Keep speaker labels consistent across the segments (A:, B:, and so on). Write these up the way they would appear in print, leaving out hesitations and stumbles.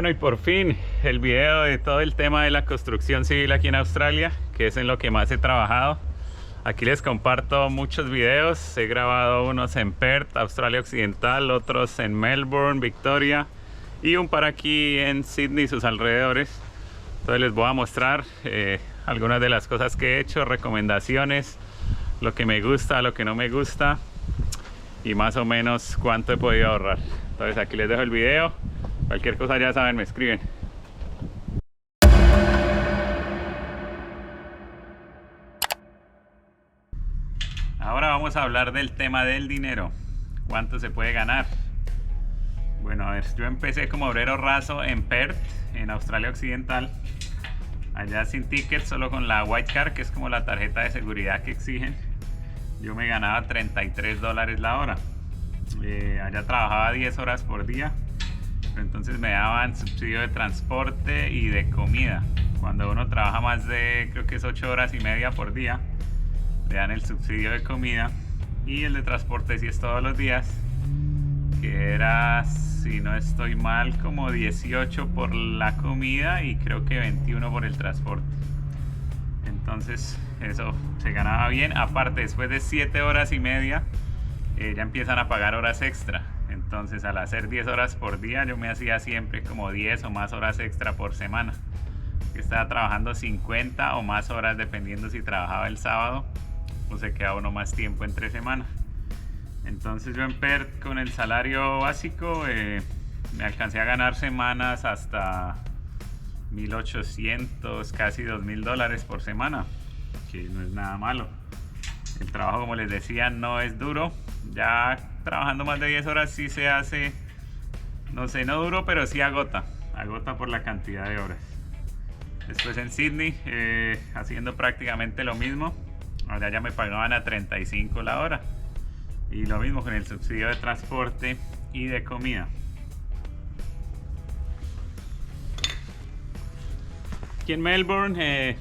A: Bueno, y por fin el video de todo el tema de la construcción civil aquí en Australia, que es en lo que más he trabajado. Aquí les comparto muchos videos. He grabado unos en Perth, Australia Occidental, otros en Melbourne, Victoria, y un par aquí en Sydney y sus alrededores. Entonces les voy a mostrar algunas de las cosas que he hecho, recomendaciones, lo que me gusta, lo que no me gusta y más o menos cuánto he podido ahorrar. Entonces aquí les dejo el video. Cualquier cosa ya saben, me escriben. Ahora vamos a hablar del tema del dinero. ¿Cuánto se puede ganar? Bueno, a ver, yo empecé como obrero raso en Perth, en Australia Occidental. Allá sin ticket, solo con la White Card, que es como la tarjeta de seguridad que exigen. Yo me ganaba $33 la hora. Allá trabajaba 10 horas por día. Entonces me daban subsidio de transporte y de comida. Cuando uno trabaja más de, creo que es 8 horas y media por día, le dan el subsidio de comida, y el de transporte si es todos los días, que era, si no estoy mal, como 18 por la comida y creo que 21 por el transporte. Entonces eso se ganaba bien. Aparte, después de 7 horas y media ya empiezan a pagar horas extra. Entonces al hacer 10 horas por día yo me hacía siempre como 10 o más horas extra por semana. Estaba trabajando 50 o más horas dependiendo si trabajaba el sábado o se quedaba uno más tiempo entre semana. Entonces yo en Perth con el salario básico me alcancé a ganar semanas hasta 1.800, casi $2.000 por semana, que no es nada malo. El trabajo, como les decía, no es duro. Ya trabajando más de 10 horas sí se hace, no sé, no duro, pero sí agota por la cantidad de horas. Después en Sydney, haciendo prácticamente lo mismo. Ahora ya me pagaban a 35 la hora. Y lo mismo con el subsidio de transporte y de comida. Aquí en Melbourne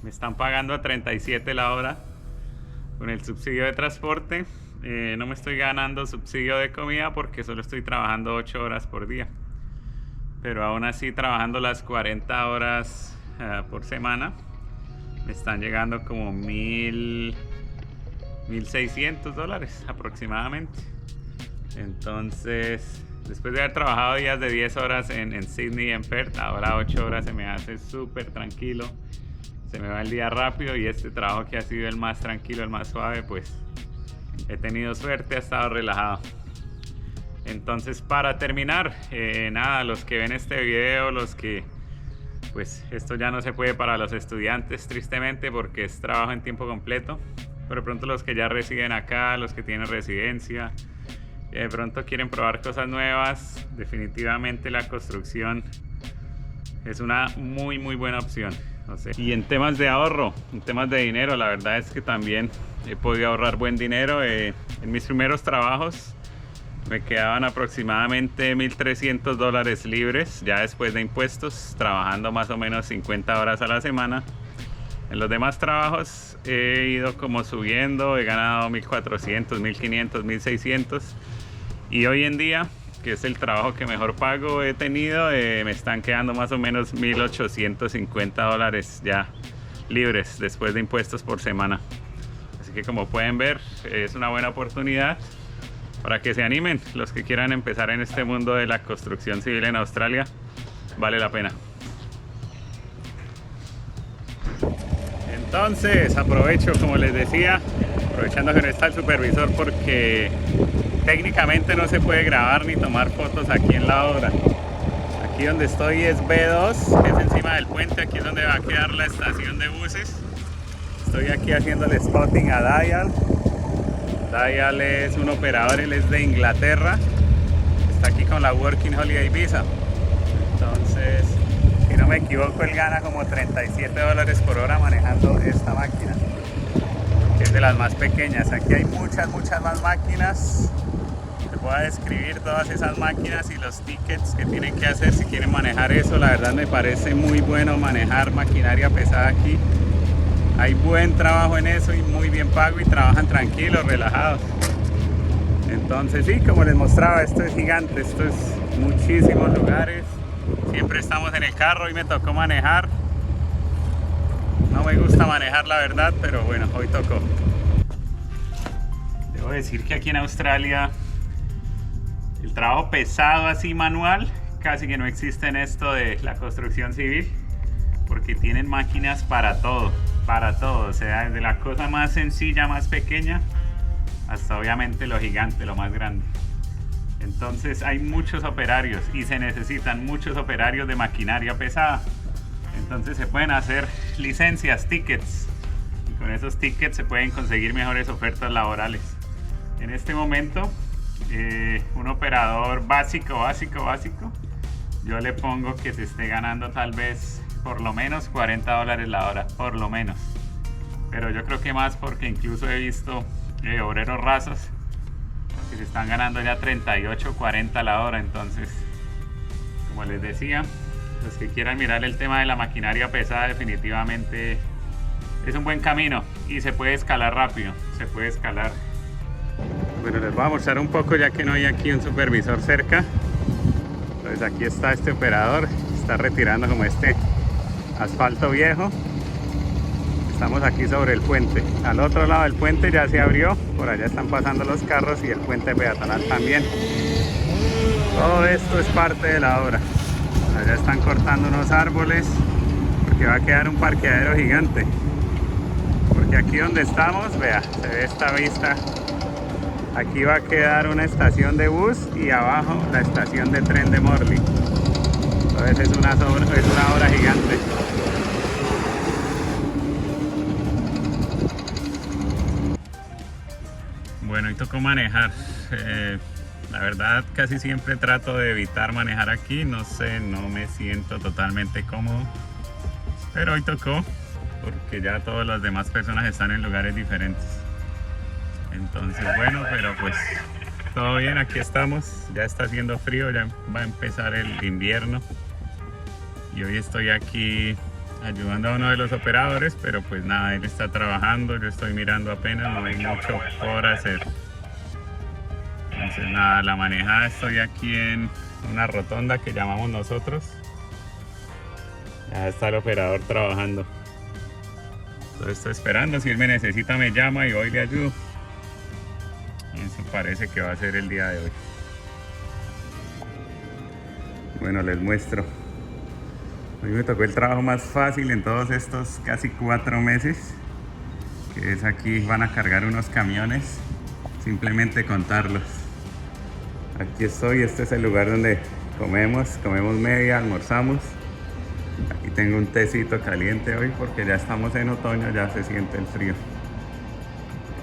A: me están pagando a 37 la hora con el subsidio de transporte. No me estoy ganando subsidio de comida porque solo estoy trabajando 8 horas por día. Pero aún así, trabajando las 40 horas por semana, me están llegando como $1.600 aproximadamente. Entonces, después de haber trabajado días de 10 horas en Sydney y en Perth, ahora 8 horas se me hace súper tranquilo. Se me va el día rápido, y este trabajo que ha sido el más tranquilo, el más suave, pues he tenido suerte, ha estado relajado. Entonces, para terminar, nada, los que ven este video, los que, pues esto ya no se puede para los estudiantes tristemente porque es trabajo en tiempo completo, pero de pronto los que ya residen acá, los que tienen residencia, de pronto quieren probar cosas nuevas, definitivamente la construcción es una muy buena opción. No sé. Y en temas de ahorro, en temas de dinero, la verdad es que también he podido ahorrar buen dinero. En mis primeros trabajos me quedaban aproximadamente $1.300 libres, ya después de impuestos, trabajando más o menos 50 horas a la semana. En los demás trabajos he ido como subiendo, he ganado 1.400, 1.500, 1.600, y hoy en día, que es el trabajo que mejor pago he tenido, me están quedando más o menos $1.850 ya libres después de impuestos por semana. Así que, como pueden ver, es una buena oportunidad para que se animen los que quieran empezar en este mundo de la construcción civil en Australia. Vale la pena. Entonces aprovecho, como les decía, aprovechando que no está el supervisor, porque técnicamente no se puede grabar ni tomar fotos aquí en la obra. Aquí donde estoy es B2, que es encima del puente. Aquí es donde va a quedar la estación de buses. Estoy aquí haciéndole spotting a Dial. Dial es un operador, él es de Inglaterra. Está aquí con la Working Holiday Visa. Entonces, si no me equivoco, él gana como $37 por hora manejando esta máquina, que es de las más pequeñas. Aquí hay muchas más máquinas. Les voy a describir todas esas máquinas y los tickets que tienen que hacer si quieren manejar eso. La verdad me parece muy bueno manejar maquinaria pesada aquí. Hay buen trabajo en eso y muy bien pago, y trabajan tranquilos, relajados. Entonces sí, como les mostraba, esto es gigante, esto es muchísimos lugares. Siempre estamos en el carro y me tocó manejar. No me gusta manejar, la verdad, pero bueno, hoy tocó. Debo decir que aquí en Australia el trabajo pesado así manual casi que no existe en esto de la construcción civil, porque tienen máquinas para todo, o sea, desde la cosa más sencilla, más pequeña, hasta obviamente lo gigante, lo más grande. Entonces hay muchos operarios y se necesitan muchos operarios de maquinaria pesada. Entonces se pueden hacer licencias, tickets, y con esos tickets se pueden conseguir mejores ofertas laborales. En este momento, un operador básico, yo le pongo que se esté ganando tal vez por lo menos $40 la hora, por lo menos. Pero yo creo que más, porque incluso he visto obreros rasos que se están ganando ya 38, 40 la hora. Entonces, como les decía, los que quieran mirar el tema de la maquinaria pesada, definitivamente es un buen camino y se puede escalar rápido, se puede escalar. Bueno, les voy a mostrar un poco, ya que no hay aquí un supervisor cerca. Entonces aquí está este operador, está retirando como este asfalto viejo. Estamos aquí sobre el puente. Al otro lado del puente ya se abrió, por allá están pasando los carros y el puente peatonal también. Todo esto es parte de la obra. Allá están cortando unos árboles porque va a quedar un parqueadero gigante. Porque aquí donde estamos, vea, se ve esta vista. Aquí va a quedar una estación de bus y abajo la estación de tren de Morley. Entonces es una obra gigante. Bueno, y tocó manejar. La verdad, casi siempre trato de evitar manejar aquí. No sé, no me siento totalmente cómodo. Pero hoy tocó, porque ya todas las demás personas están en lugares diferentes. Entonces, bueno, pero pues todo bien, aquí estamos. Ya está haciendo frío, ya va a empezar el invierno. Y hoy estoy aquí ayudando a uno de los operadores, pero pues nada, él está trabajando, yo estoy mirando apenas, no hay mucho por hacer. Entonces nada, la manejada, estoy aquí en una rotonda que llamamos nosotros. Ya está el operador trabajando. Entonces estoy esperando, si él me necesita me llama y hoy le ayudo. Y eso parece que va a ser el día de hoy. Bueno, les muestro. Hoy me tocó el trabajo más fácil en todos estos casi 4 meses, que es aquí van a cargar unos camiones, simplemente contarlos. Aquí estoy, este es el lugar donde comemos media, almorzamos. Aquí tengo un tecito caliente hoy porque ya estamos en otoño, ya se siente el frío.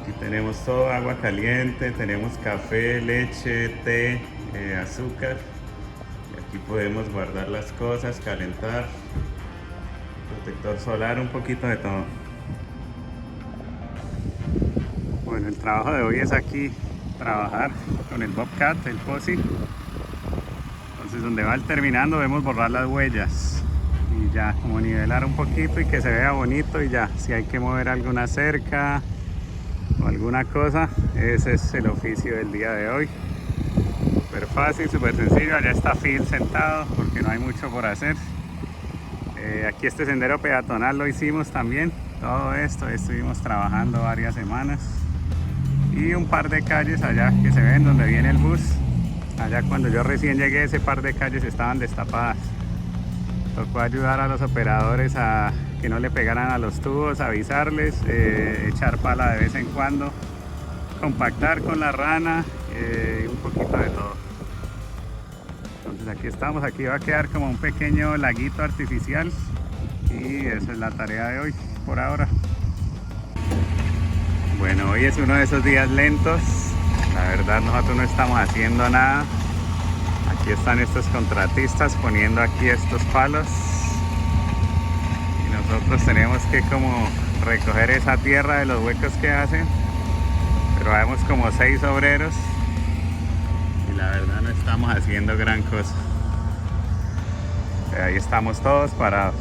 A: Aquí tenemos todo, agua caliente, tenemos café, leche, té, azúcar. Aquí podemos guardar las cosas, calentar, protector solar, un poquito de todo. Bueno, el trabajo de hoy es aquí trabajar con el Bobcat, el Posi. Entonces donde va el terminando debemos borrar las huellas y ya como nivelar un poquito y que se vea bonito, y ya si hay que mover alguna cerca o alguna cosa, ese es el oficio del día de hoy. Súper fácil, súper sencillo. Allá está Phil sentado porque no hay mucho por hacer. Aquí este sendero peatonal lo hicimos también. Todo esto estuvimos trabajando varias semanas. Y un par de calles allá que se ven donde viene el bus. Allá cuando yo recién llegué, ese par de calles estaban destapadas. Tocó ayudar a los operadores a que no le pegaran a los tubos, avisarles, echar pala de vez en cuando, compactar con la rana, un poquito de todo. Entonces aquí estamos, aquí va a quedar como un pequeño laguito artificial y esa es la tarea de hoy por ahora. Bueno, hoy es uno de esos días lentos, la verdad nosotros no estamos haciendo nada. Aquí están estos contratistas poniendo aquí estos palos y nosotros tenemos que como recoger esa tierra de los huecos que hacen, pero vemos como 6 obreros y la verdad no estamos haciendo gran cosa. Ahí estamos todos parados.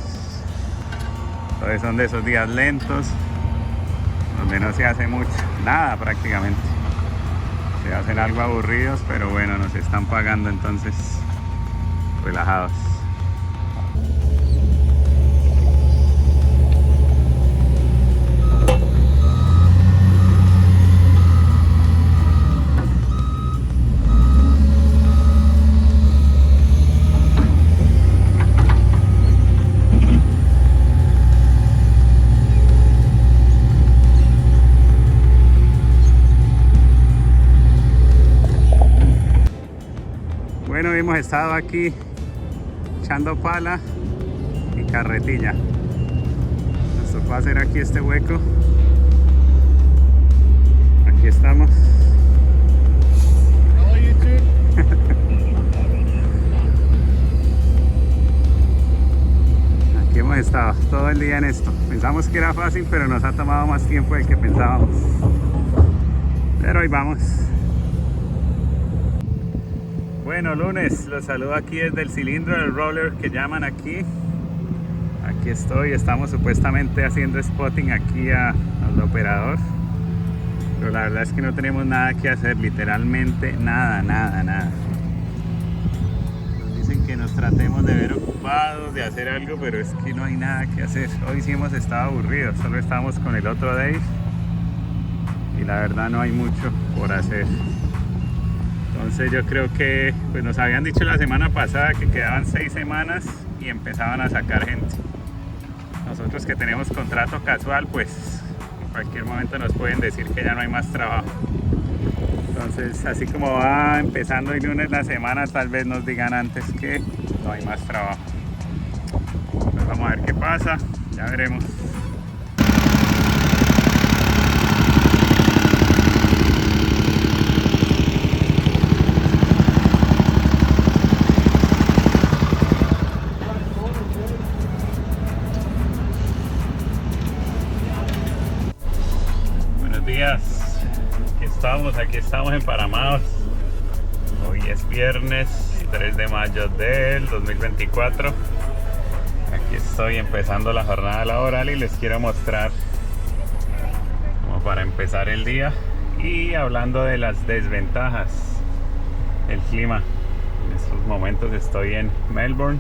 A: Entonces son de esos días lentos donde no se hace mucho, nada prácticamente. Se hacen algo aburridos, pero bueno, nos están pagando, entonces relajados. hemos estado aquí echando pala y carretilla. Nos tocó hacer aquí este hueco. Aquí estamos. Aquí hemos estado todo el día en esto. Pensamos que era fácil, pero nos ha tomado más tiempo del que pensábamos. Pero hoy vamos. Bueno, lunes, los saludo aquí desde el cilindro del roller que llaman aquí. Aquí estoy, estamos supuestamente haciendo spotting aquí al operador. Pero la verdad es que no tenemos nada que hacer, literalmente nada. Nos dicen que nos tratemos de ver ocupados, de hacer algo, pero es que no hay nada que hacer. Hoy sí hemos estado aburridos, solo estamos con el otro Dave y la verdad no hay mucho por hacer. Entonces yo creo que pues nos habían dicho la semana pasada que quedaban 6 semanas y empezaban a sacar gente. Nosotros que tenemos contrato casual, pues en cualquier momento nos pueden decir que ya no hay más trabajo. Entonces, así como va empezando el lunes la semana, tal vez nos digan antes que no hay más trabajo. Pues vamos a ver qué pasa, ya veremos. Aquí estamos emparamados. Hoy es viernes 3 de mayo del 2024. Aquí estoy empezando la jornada laboral y les quiero mostrar como para empezar el día y hablando de las desventajas del clima. En estos momentos estoy en Melbourne.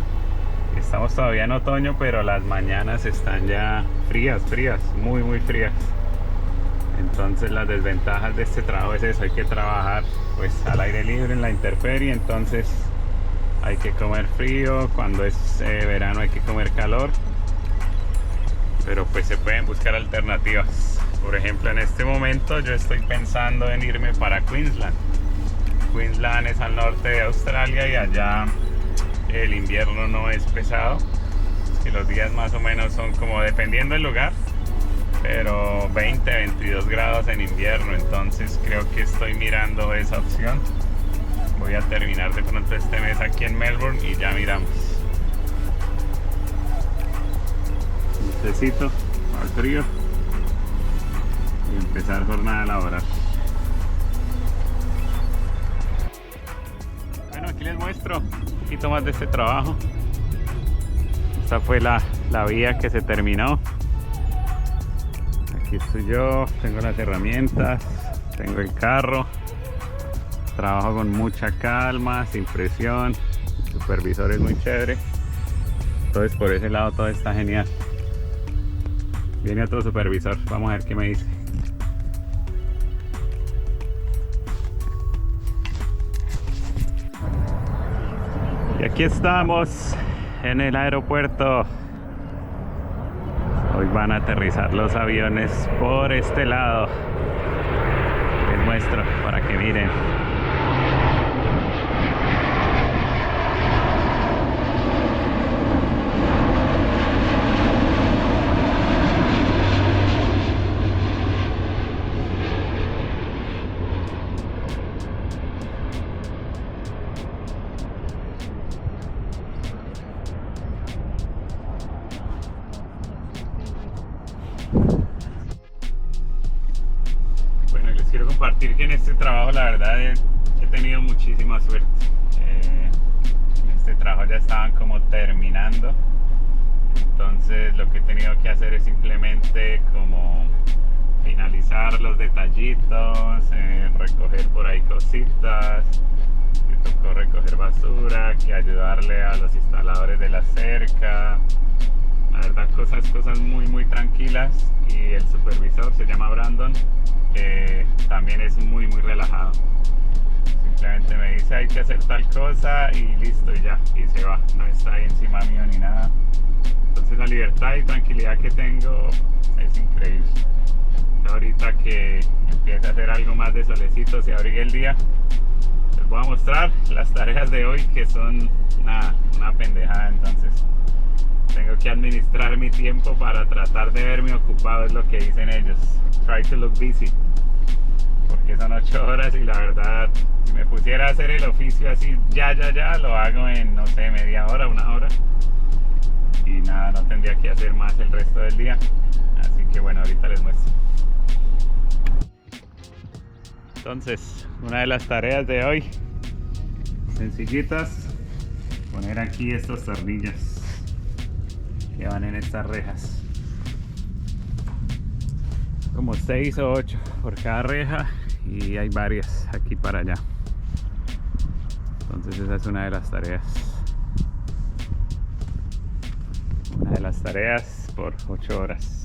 A: Estamos todavía en otoño, pero las mañanas están ya frías, muy frías. Entonces las desventajas de este trabajo es eso, hay que trabajar pues al aire libre en la intemperie, entonces hay que comer frío, cuando es verano hay que comer calor, pero pues se pueden buscar alternativas. Por ejemplo, en este momento yo estoy pensando en irme para Queensland. Queensland es al norte de Australia y allá el invierno no es pesado y los días más o menos son como, dependiendo del lugar, pero 20-22 grados en invierno. Entonces creo que estoy mirando esa opción. Voy a terminar de pronto este mes aquí en Melbourne y ya miramos. Necesito al frío y empezar jornada laboral. Bueno, aquí les muestro un poquito más de este trabajo. Esta fue la vía que se terminó. Aquí estoy yo, tengo las herramientas, tengo el carro, trabajo con mucha calma, sin presión, el supervisor es muy chévere, entonces por ese lado todo está genial. Viene otro supervisor, vamos a ver qué me dice. Y aquí estamos en el aeropuerto. Hoy van a aterrizar los aviones por este lado. Les muestro para que miren. Quiero compartir que en este trabajo la verdad he tenido muchísima suerte. En este trabajo ya estaban como terminando, entonces lo que he tenido que hacer es simplemente como finalizar los detallitos, recoger por ahí cositas. Me tocó recoger basura, que ayudarle a los instaladores de la cerca. La verdad cosas muy tranquilas, y el supervisor se llama Brandon. También es muy relajado, simplemente me dice hay que hacer tal cosa y listo, y ya, y se va, no está ahí encima mío ni nada. Entonces la libertad y tranquilidad que tengo es increíble. Ahorita que empiece a hacer algo más de solecito, se abrigue el día, les voy a mostrar las tareas de hoy, que son una pendejada. Entonces tengo que administrar mi tiempo para tratar de verme ocupado, es lo que dicen ellos. Try to look busy, porque son 8 horas y la verdad, si me pusiera a hacer el oficio así ya, lo hago en, no sé, media hora, 1 hora, y nada, no tendría que hacer más el resto del día. Así que bueno, ahorita les muestro. Entonces, una de las tareas de hoy, sencillitas, poner aquí estos tornillos que van en estas rejas, como 6 o 8 por cada reja, y hay varias aquí para allá. Entonces esa es una de las tareas, por 8 horas.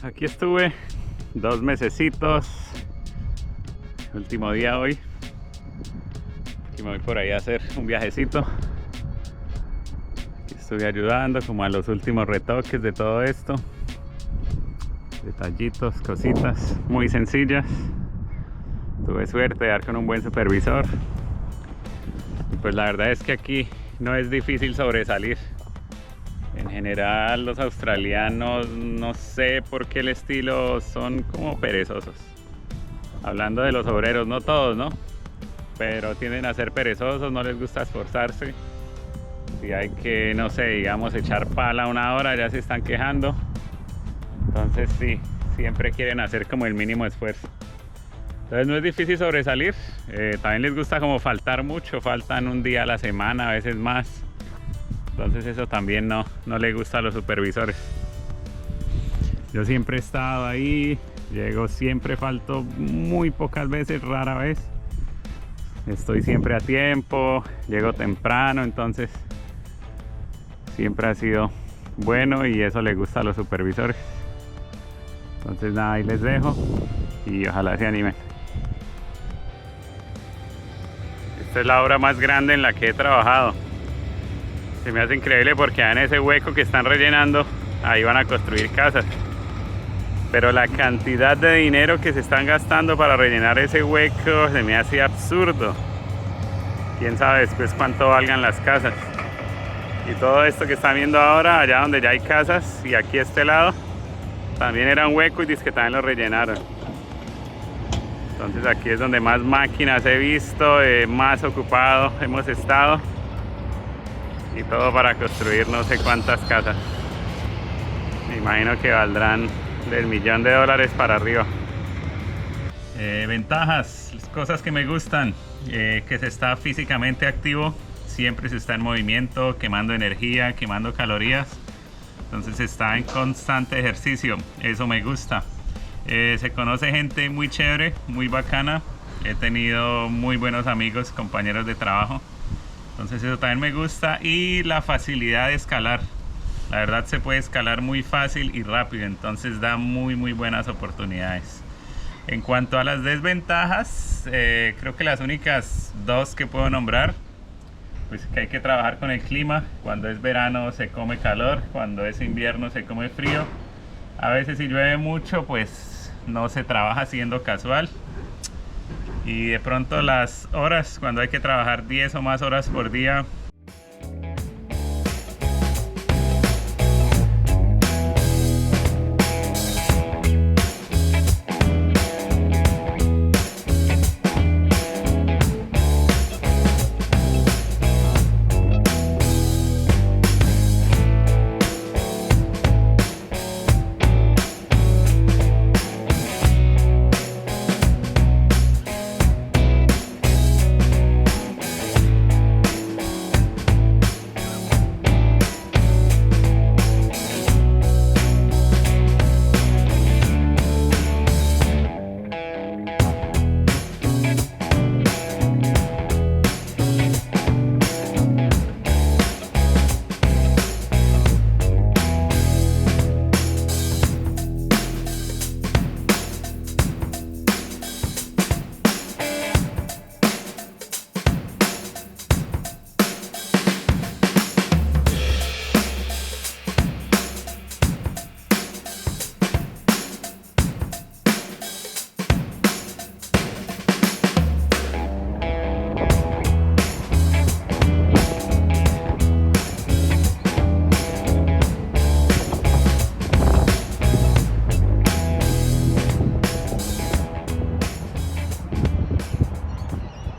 A: Aquí estuve 2 mesecitos, último día hoy, y me voy por ahí a hacer un viajecito. Estuve ayudando como a los últimos retoques de todo esto, detallitos, cositas muy sencillas. Tuve suerte de dar con un buen supervisor, y pues la verdad es que aquí no es difícil sobresalir. En general los australianos, no sé por qué el estilo, son como perezosos. Hablando de los obreros, no todos, ¿no? Pero tienden a ser perezosos, no les gusta esforzarse. Si hay que, no sé, digamos, echar pala 1 hora, ya se están quejando. Entonces sí, siempre quieren hacer como el mínimo esfuerzo. Entonces no es difícil sobresalir. También les gusta como faltar mucho, faltan un día a la semana, a veces más. Entonces eso también no le gusta a los supervisores. Yo siempre he estado ahí, llego siempre, falto muy pocas veces, rara vez. Estoy siempre a tiempo, llego temprano, entonces siempre ha sido bueno y eso le gusta a los supervisores. Entonces nada, ahí les dejo y ojalá se animen. Esta es la obra más grande en la que he trabajado. Se me hace increíble porque en ese hueco que están rellenando, ahí van a construir casas. Pero la cantidad de dinero que se están gastando para rellenar ese hueco se me hace absurdo. Quién sabe después cuánto valgan las casas. Y todo esto que están viendo ahora, allá donde ya hay casas, y aquí a este lado, también era un hueco y dice que también lo rellenaron. Entonces aquí es donde más máquinas he visto, más ocupado hemos estado. Y todo para construir no sé cuántas casas. Me imagino que valdrán del $1.000.000 para arriba. Ventajas, cosas que me gustan, que se está físicamente activo, siempre se está en movimiento, quemando energía, quemando calorías. Entonces está en constante ejercicio, eso me gusta. Se conoce gente muy chévere, muy bacana. He tenido muy buenos amigos, compañeros de trabajo. Entonces eso también me gusta, y la facilidad de escalar. La verdad se puede escalar muy fácil y rápido, entonces da muy buenas oportunidades. En cuanto a las desventajas, creo que las únicas 2 que puedo nombrar, pues que hay que trabajar con el clima. Cuando es verano se come calor, cuando es invierno se come frío. A veces si llueve mucho, pues no se trabaja siendo casual. Y de pronto las horas, cuando hay que trabajar 10 o más horas por día,